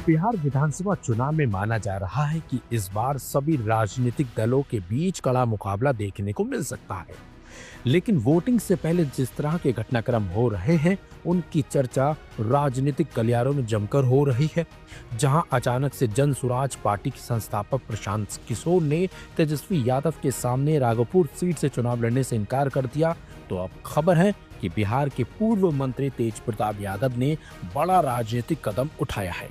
बिहार विधानसभा चुनाव में माना जा रहा है कि इस बार सभी राजनीतिक दलों के बीच कड़ा मुकाबला देखने को मिल सकता है। लेकिन वोटिंग से पहले जिस तरह के घटनाक्रम हो रहे हैं, उनकी चर्चा राजनीतिक गलियारों में जमकर हो रही है। जहां अचानक से जन सुराज पार्टी के संस्थापक प्रशांत किशोर ने तेजस्वी यादव के सामने राघोपुर सीट से चुनाव लड़ने से इनकार कर दिया, तो अब खबर है कि बिहार के पूर्व मंत्री तेज प्रताप यादव ने बड़ा राजनीतिक कदम उठाया है।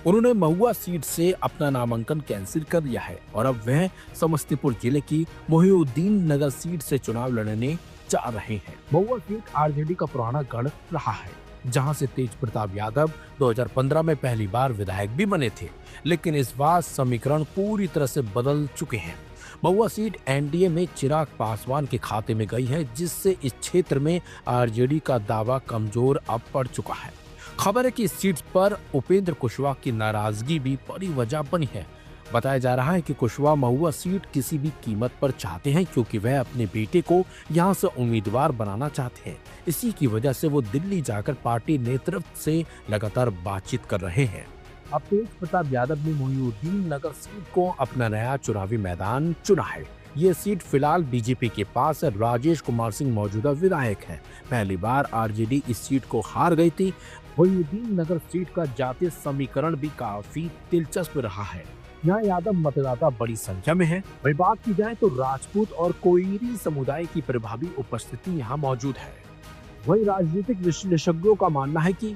उन्होंने महुआ सीट से अपना नामांकन कैंसिल कर दिया है और अब वह समस्तीपुर जिले की मोहिउद्दीन नगर सीट से चुनाव लड़ने जा रहे हैं। महुआ सीट आरजेडी का पुराना गढ़ रहा है, जहां से तेज प्रताप यादव 2015 में पहली बार विधायक भी बने थे। लेकिन इस बार समीकरण पूरी तरह से बदल चुके हैं। महुआ सीट एनडीए में चिराग पासवान के खाते में गई है, जिससे इस क्षेत्र में आरजेडी का दावा कमजोर अब पड़ चुका है। खबर है कि इस सीट पर उपेंद्र कुशवाहा की नाराजगी भी बड़ी वजह बनी है। बताया जा रहा है कि कुशवाहा महुआ सीट किसी भी कीमत पर चाहते हैं, क्योंकि वह अपने बेटे को यहां से उम्मीदवार बनाना चाहते हैं। इसी की वजह से वो दिल्ली जाकर पार्टी नेतृत्व से लगातार बातचीत कर रहे हैं। अब तेज प्रताप यादव ने मोहिउद्दीन नगर सीट को अपना नया चुनावी मैदान चुना है। ये सीट फिलहाल बीजेपी के पास है। राजेश कुमार सिंह मौजूदा विधायक हैं। पहली बार आरजेडी इस सीट को हार गई थी। मोहिउद्दीन नगर सीट का जातीय समीकरण भी काफी दिलचस्प रहा है। यहाँ यादव मतदाता बड़ी संख्या में है। वही बात की जाए तो राजपूत और कोईरी समुदाय की प्रभावी उपस्थिति यहाँ मौजूद है। वही राजनीतिक विशेषज्ञों का मानना है कि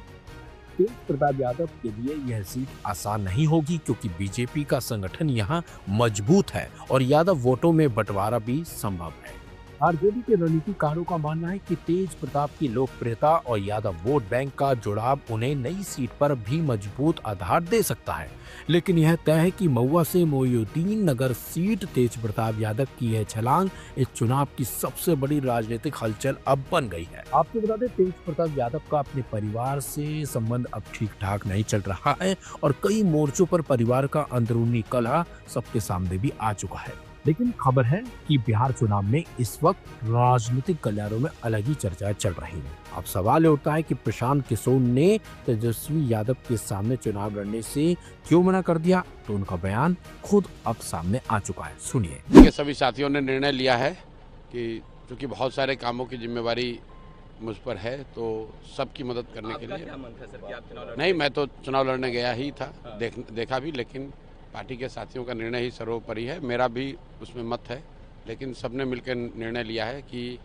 तेज प्रताप यादव के लिए यह सीट आसान नहीं होगी, क्योंकि बीजेपी का संगठन यहाँ मजबूत है और यादव वोटों में बंटवारा भी संभव है। आरजेडी के रणनीतिकारों का मानना है कि तेज प्रताप की लोकप्रियता और यादव वोट बैंक का जुड़ाव उन्हें नई सीट पर भी मजबूत आधार दे सकता है। लेकिन यह तय है कि महुआ से मोहिउद्दीन नगर सीट तेज प्रताप यादव की यह छलांग इस चुनाव की सबसे बड़ी राजनीतिक हलचल अब बन गई है। आपको बता दें, तेज प्रताप यादव का अपने परिवार से संबंध अब ठीक ठाक नहीं चल रहा है और कई मोर्चों पर परिवार का अंदरूनी कलह सबके सामने भी आ चुका है। लेकिन खबर है कि बिहार चुनाव में इस वक्त राजनीतिक गलियारों में अलग ही चर्चा चल रही है। अब सवाल उठता है कि प्रशांत किशोर ने तेजस्वी यादव के सामने चुनाव लड़ने से क्यों मना कर दिया, तो उनका बयान खुद अब सामने आ चुका है। सुनिए। सभी साथियों ने निर्णय लिया है कि क्योंकि बहुत सारे कामों की जिम्मेवारी मुझ पर है, तो सबकी मदद करने के लिए। क्या मन था सर कि आप चुनाव लड़ेंगे? नहीं, मैं तो चुनाव लड़ने गया ही था। देखा भी, लेकिन पार्टी के साथियों का निर्णय ही सर्वोपरि है। मेरा भी उसमें मत है, लेकिन सबने मिलकर निर्णय लिया है कि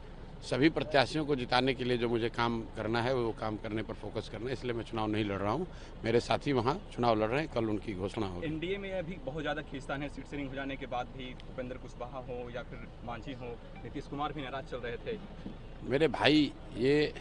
सभी प्रत्याशियों को जिताने के लिए जो मुझे काम करना है वो काम करने पर फोकस करना है। इसलिए मैं चुनाव नहीं लड़ रहा हूँ। मेरे साथी वहाँ चुनाव लड़ रहे हैं, कल उनकी घोषणा होगी। एनडीए में अभी बहुत ज़्यादा खींचतान है। सीट शेयरिंग हो जाने के बाद भी उपेंद्र कुशवाहा हो या फिर मांझी हो, नीतीश कुमार भी नाराज चल रहे थे। मेरे भाई, ये